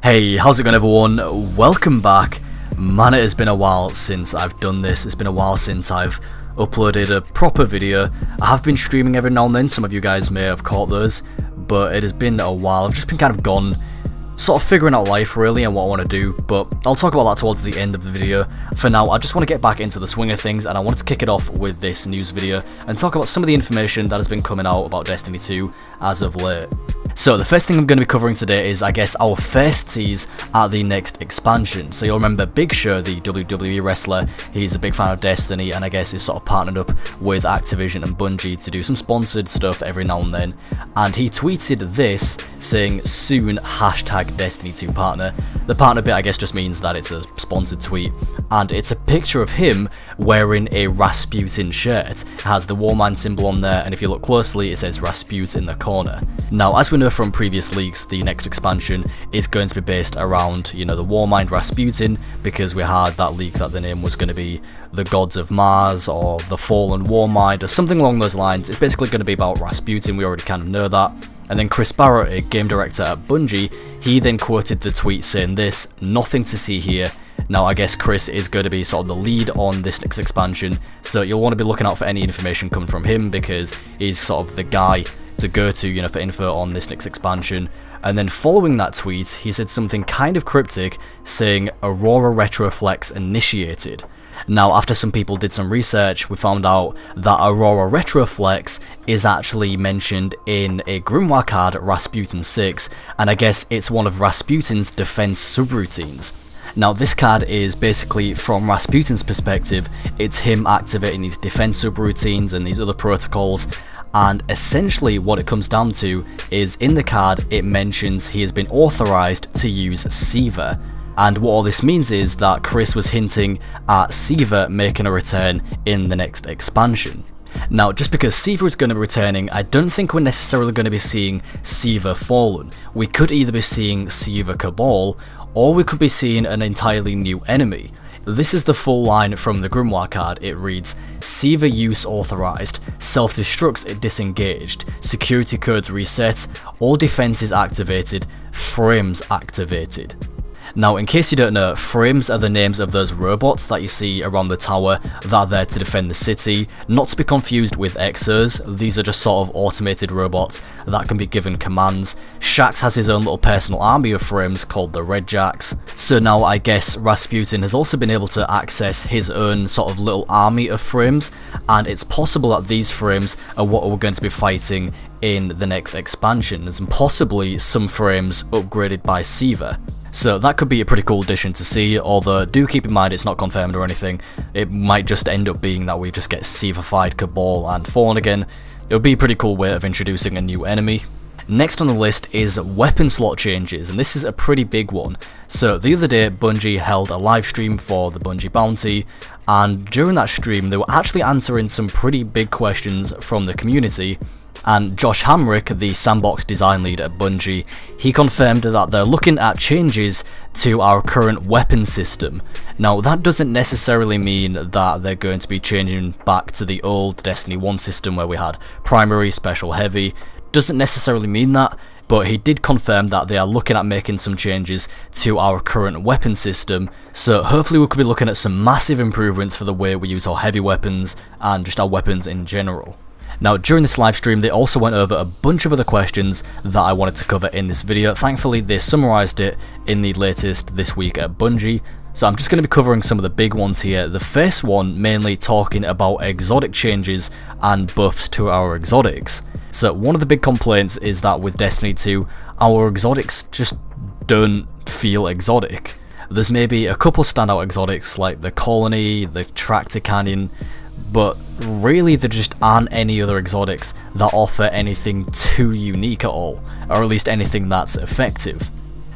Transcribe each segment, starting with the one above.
Hey, how's it going everyone? Welcome back. Man, it has been a while since I've done this. It's been a while since I've uploaded a proper video. I have been streaming every now and then, some of you guys may have caught those, but it has been a while. I've just been kind of gone, sort of figuring out life really and what I want to do, but I'll talk about that towards the end of the video. For now, I just want to get back into the swing of things, and I wanted to kick it off with this news video and talk about some of the information that has been coming out about Destiny 2 as of late. So the first thing I'm going to be covering today is, I guess, our first tease at the next expansion. So you'll remember Big Show, the WWE wrestler, he's a big fan of Destiny, and I guess he's sort of partnered up with Activision and Bungie to do some sponsored stuff every now and then. And he tweeted this, saying, soon, hashtag Destiny 2 partner. The partner bit, I guess, just means that it's a sponsored tweet, and it's a picture of him wearing a Rasputin shirt. It has the Warmind symbol on there, and if you look closely, it says Rasputin in the corner. Now, as we know from previous leaks, the next expansion is going to be based around, you know, the Warmind Rasputin, because we had that leak that the name was going to be the Gods of Mars or the Fallen Warmind or something along those lines. It's basically going to be about Rasputin, we already kind of know that. And then Chris Barrett, a game director at Bungie, he then quoted the tweet saying this, "Nothing to see here." Now, I guess Chris is going to be sort of the lead on this next expansion, so you'll want to be looking out for any information coming from him, because he's sort of the guy to go to, you know, for info on this next expansion. And then following that tweet, he said something kind of cryptic, saying Aurora Retroflex initiated. Now, after some people did some research, we found out that Aurora Retroflex is actually mentioned in a Grimoire card, Rasputin 6, and I guess it's one of Rasputin's defense subroutines. Now, this card is basically, from Rasputin's perspective, it's him activating these defense subroutines and these other protocols, and essentially what it comes down to is, in the card, it mentions he has been authorized to use SIVA. And what all this means is that Chris was hinting at SIVA making a return in the next expansion. Now, just because SIVA is going to be returning, I don't think we're necessarily going to be seeing SIVA Fallen. We could either be seeing SIVA Cabal, or we could be seeing an entirely new enemy. This is the full line from the Grimoire card. It reads, SIVA use authorized, self-destructs disengaged, security codes reset, all defenses activated, frames activated. Now, in case you don't know, frames are the names of those robots that you see around the tower that are there to defend the city, not to be confused with Exos. These are just sort of automated robots that can be given commands. Shax has his own little personal army of frames called the Red Jacks. So now I guess Rasputin has also been able to access his own sort of little army of frames, and it's possible that these frames are what we're going to be fighting in the next expansions, and possibly some frames upgraded by SIVA. So that could be a pretty cool addition to see, although do keep in mind it's not confirmed or anything. It might just end up being that we just get SIVA-fied Cabal and Fallen again. It would be a pretty cool way of introducing a new enemy. Next on the list is weapon slot changes, and this is a pretty big one. So the other day, Bungie held a live stream for the Bungie Bounty, and during that stream they were actually answering some pretty big questions from the community. And Josh Hamrick, the sandbox design lead at Bungie, he confirmed that they're looking at changes to our current weapon system. Now, that doesn't necessarily mean that they're going to be changing back to the old Destiny 1 system where we had primary, special, heavy. Doesn't necessarily mean that, but he did confirm that they are looking at making some changes to our current weapon system. So hopefully we could be looking at some massive improvements for the way we use our heavy weapons and just our weapons in general. Now, during this live stream, they also went over a bunch of other questions that I wanted to cover in this video. Thankfully, they summarized it in the latest This Week at Bungie, so I'm just going to be covering some of the big ones here. The first one mainly talking about exotic changes and buffs to our exotics. So one of the big complaints is that with Destiny 2, our exotics just don't feel exotic. There's maybe a couple standout exotics like the Colony, the Tractor Canyon, but really there just aren't any other exotics that offer anything too unique at all, or at least anything that's effective.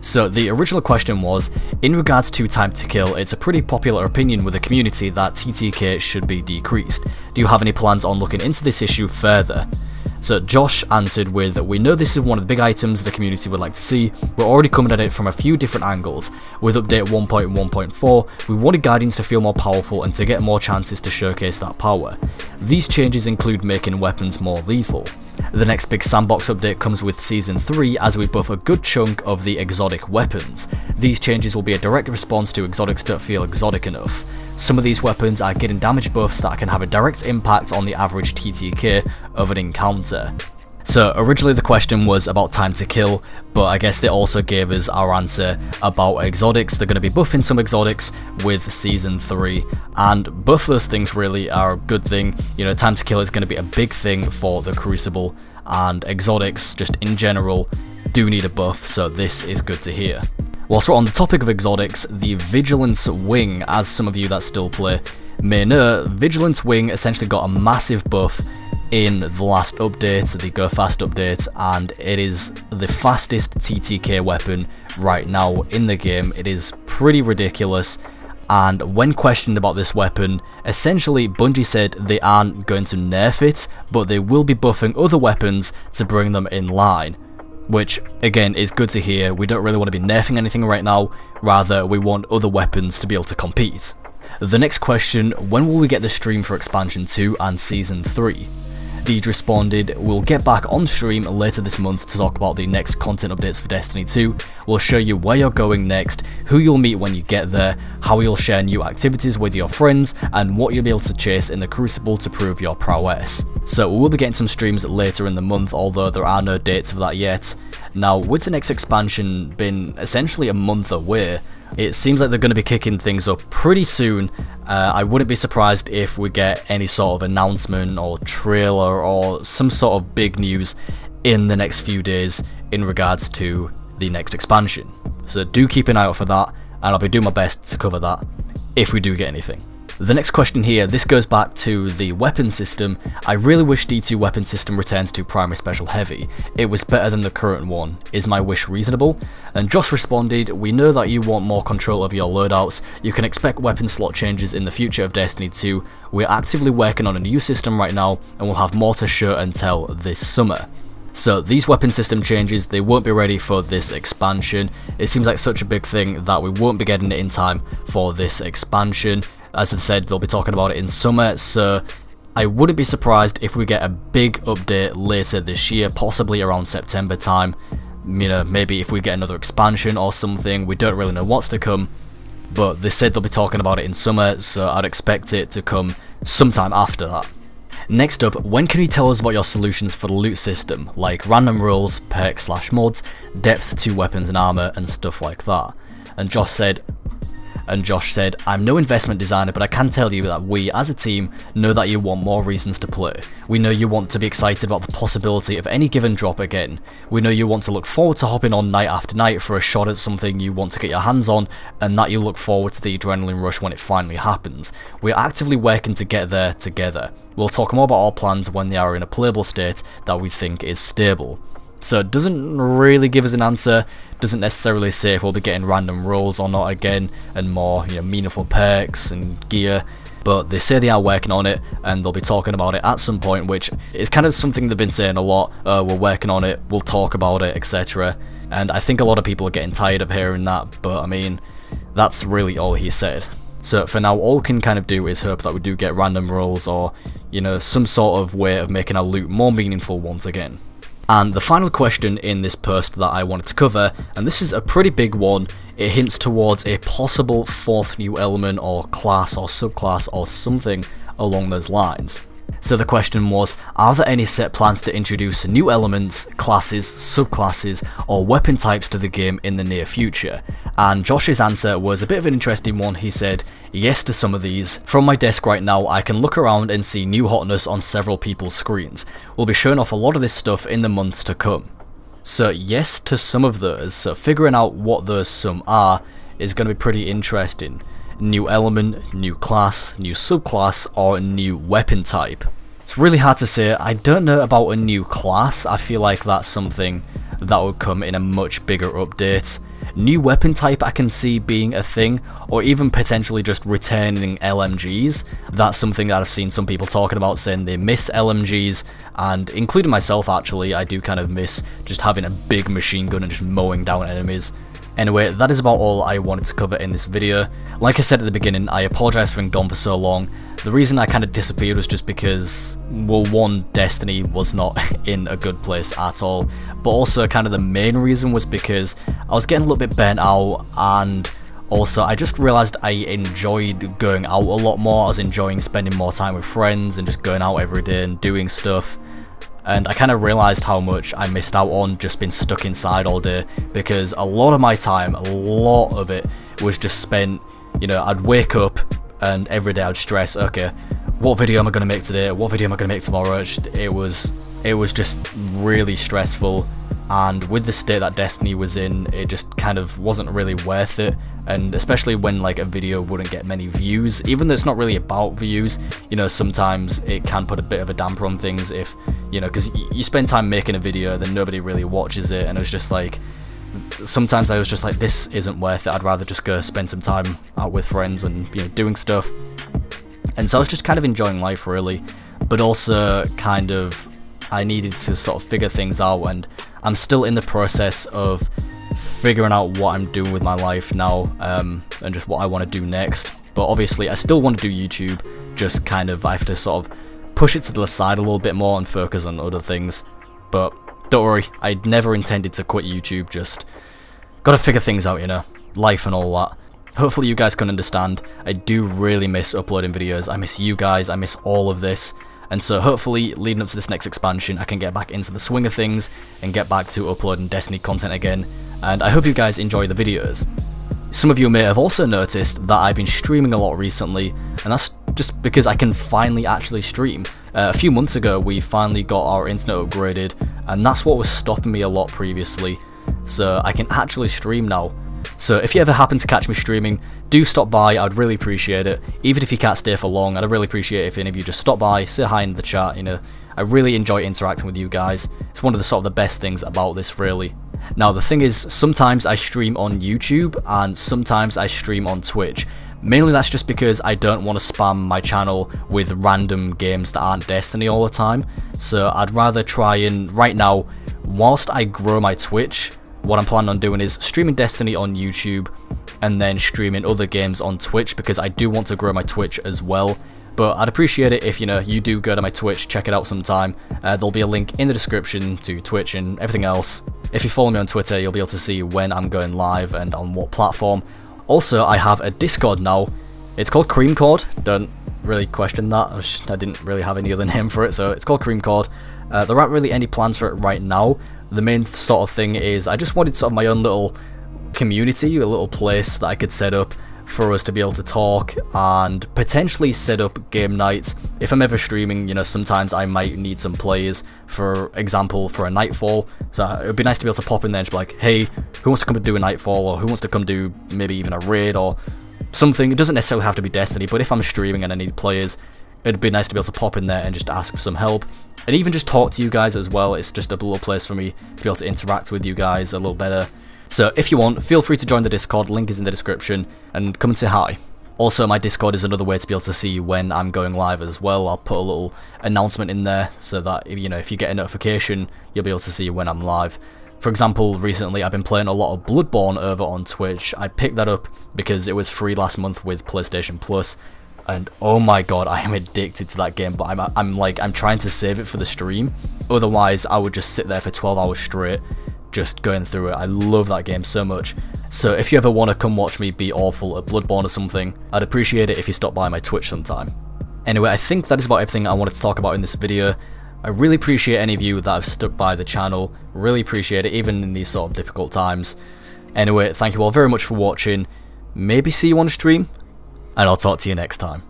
So the original question was, in regards to time to kill, it's a pretty popular opinion with the community that TTK should be decreased. Do you have any plans on looking into this issue further? So Josh answered with, we know this is one of the big items the community would like to see. We're already coming at it from a few different angles. With update 1.1.4, we wanted Guardians to feel more powerful and to get more chances to showcase that power. These changes include making weapons more lethal. The next big sandbox update comes with Season 3 as we buff a good chunk of the exotic weapons. These changes will be a direct response to exotics don't feel exotic enough. Some of these weapons are getting damage buffs that can have a direct impact on the average TTK of an encounter. So originally the question was about time to kill, but I guess they also gave us our answer about exotics. They're going to be buffing some exotics with Season 3, and both those things really are a good thing. You know, time to kill is going to be a big thing for the Crucible, and exotics just in general do need a buff, so this is good to hear. Whilst we're on the topic of exotics, the Vigilance Wing, as some of you that still play may know, Vigilance Wing essentially got a massive buff in the last update, the Go Fast update, and it is the fastest TTK weapon right now in the game. It is pretty ridiculous, and when questioned about this weapon, essentially Bungie said they aren't going to nerf it, but they will be buffing other weapons to bring them in line. Which, again, is good to hear. We don't really want to be nerfing anything right now, rather we want other weapons to be able to compete. The next question, when will we get the stream for Expansion 2 and Season 3? Deej responded, we'll get back on stream later this month to talk about the next content updates for Destiny 2. We'll show you where you're going next, who you'll meet when you get there, how you'll share new activities with your friends, and what you'll be able to chase in the Crucible to prove your prowess. So we'll be getting some streams later in the month, although there are no dates for that yet. Now, with the next expansion being essentially a month away, it seems like they're going to be kicking things up pretty soon. I wouldn't be surprised if we get any sort of announcement or trailer or some sort of big news in the next few days in regards to the next expansion. So do keep an eye out for that, and I'll be doing my best to cover that if we do get anything. The next question here, this goes back to the weapon system. I really wish D2 weapon system returns to primary special heavy. It was better than the current one. Is my wish reasonable? And Josh responded, we know that you want more control of your loadouts. You can expect weapon slot changes in the future of Destiny 2. We're actively working on a new system right now, and we'll have more to show and tell this summer. So these weapon system changes, they won't be ready for this expansion. It seems like such a big thing that we won't be getting it in time for this expansion. As I said, they'll be talking about it in summer, so I wouldn't be surprised if we get a big update later this year, possibly around September time. You know, maybe if we get another expansion or something. We don't really know what's to come, but they said they'll be talking about it in summer, so I'd expect it to come sometime after that. Next up, when can you tell us about your solutions for the loot system, like random rules, perks / mods, depth to weapons and armor, and stuff like that? And Josh said, I'm no investment designer, but I can tell you that we, as a team, know that you want more reasons to play. We know you want to be excited about the possibility of any given drop again. We know you want to look forward to hopping on night after night for a shot at something you want to get your hands on, and that you look forward to the adrenaline rush when it finally happens. We're actively working to get there together. We'll talk more about our plans when they are in a playable state that we think is stable. So it doesn't really give us an answer, doesn't necessarily say if we'll be getting random rolls or not again, and more, you know, meaningful perks and gear, but they say they are working on it, and they'll be talking about it at some point, which is kind of something they've been saying a lot. We're working on it, we'll talk about it, etc. And I think a lot of people are getting tired of hearing that, but I mean, that's really all he said. So for now, all we can kind of do is hope that we do get random rolls, or, you know, some sort of way of making our loot more meaningful once again. And the final question in this post that I wanted to cover, and this is a pretty big one, it hints towards a possible fourth new element or class or subclass or something along those lines. So the question was, are there any set plans to introduce new elements, classes, subclasses, or weapon types to the game in the near future? And Josh's answer was a bit of an interesting one. He said, yes to some of these. From my desk right now, I can look around and see new hotness on several people's screens. We'll be showing off a lot of this stuff in the months to come. So yes to some of those, so figuring out what those some are is going to be pretty interesting. New element, new class, new subclass, or new weapon type. It's really hard to say. I don't know about a new class. I feel like that's something that would come in a much bigger update. new weapon type I can see being a thing, or even potentially just returning LMGs. That's something that I've seen some people talking about, saying they miss LMGs, and including myself actually, I do kind of miss just having a big machine gun and just mowing down enemies. Anyway, that is about all I wanted to cover in this video. Like I said at the beginning, I apologise for being gone for so long. The reason I kind of disappeared was just because, well, one, Destiny was not in a good place at all, but also kind of the main reason was because I was getting a little bit burnt out, and also I just realised I enjoyed going out a lot more. I was enjoying spending more time with friends and just going out every day and doing stuff. And I kind of realised how much I missed out on just being stuck inside all day, because a lot of my time, a lot of it, was just spent, you know, I'd wake up and every day I'd stress, okay, what video am I going to make today, what video am I going to make tomorrow. It was just really stressful, and with the state that Destiny was in, it just kind of wasn't really worth it. And especially when like a video wouldn't get many views, even though it's not really about views, you know, sometimes it can put a bit of a damper on things if, you know, because you spend time making a video, then nobody really watches it, and it was just like, sometimes I was just like, this isn't worth it, I'd rather just go spend some time out with friends and, you know, doing stuff. And so I was just kind of enjoying life really, but also kind of, I needed to sort of figure things out, and I'm still in the process of figuring out what I'm doing with my life now, and just what I want to do next. But obviously I still want to do YouTube, just kind of I have to sort of push it to the side a little bit more and focus on other things. But don't worry, I never intended to quit YouTube, just gotta figure things out, you know, life and all that. Hopefully you guys can understand. I do really miss uploading videos, I miss you guys, I miss all of this. And so hopefully, leading up to this next expansion, I can get back into the swing of things and get back to uploading Destiny content again. And I hope you guys enjoy the videos. Some of you may have also noticed that I've been streaming a lot recently, and that's just because I can finally actually stream. A few months ago, we finally got our internet upgraded, and that's what was stopping me a lot previously. So I can actually stream now. So if you ever happen to catch me streaming, do stop by, I'd really appreciate it. Even if you can't stay for long, I'd really appreciate it if any of you just stop by, say hi in the chat, you know. I really enjoy interacting with you guys. It's one of the sort of the best things about this really. Now the thing is, sometimes I stream on YouTube and sometimes I stream on Twitch. Mainly that's just because I don't want to spam my channel with random games that aren't Destiny all the time. So I'd rather try and, right now, whilst I grow my Twitch, what I'm planning on doing is streaming Destiny on YouTube and then streaming other games on Twitch, because I do want to grow my Twitch as well. But I'd appreciate it if, you know, you do go to my Twitch, check it out sometime. There'll be a link in the description to Twitch and everything else. If you follow me on Twitter, you'll be able to see when I'm going live and on what platform. Also, I have a Discord now. It's called Creamcord. Don't really question that. I didn't really have any other name for it, so it's called Creamcord. There aren't really any plans for it right now. The main sort of thing is I just wanted sort of my own little community, a little place that I could set up for us to be able to talk and potentially set up game nights. If I'm ever streaming, you know, sometimes I might need some players, for example, for a Nightfall. So it would be nice to be able to pop in there and just be like, hey, who wants to come and do a Nightfall, or who wants to come do maybe even a raid or something. It doesn't necessarily have to be Destiny, but if I'm streaming and I need players, it'd be nice to be able to pop in there and just ask for some help. And even just talk to you guys as well. It's just a little place for me to be able to interact with you guys a little better. So if you want, feel free to join the Discord, link is in the description, and come and say hi. Also, my Discord is another way to be able to see when I'm going live as well. I'll put a little announcement in there so that, you know, if you get a notification, you'll be able to see when I'm live. For example, recently I've been playing a lot of Bloodborne over on Twitch. I picked that up because it was free last month with PlayStation Plus, and oh my god, I am addicted to that game, but I'm trying to save it for the stream. Otherwise, I would just sit there for 12 hours straight, just going through it. I love that game so much. So if you ever want to come watch me be awful at Bloodborne or something, I'd appreciate it if you stop by my Twitch sometime. Anyway, I think that is about everything I wanted to talk about in this video. I really appreciate any of you that have stuck by the channel, really appreciate it even in these sort of difficult times. Anyway, thank you all very much for watching, maybe see you on stream, and I'll talk to you next time.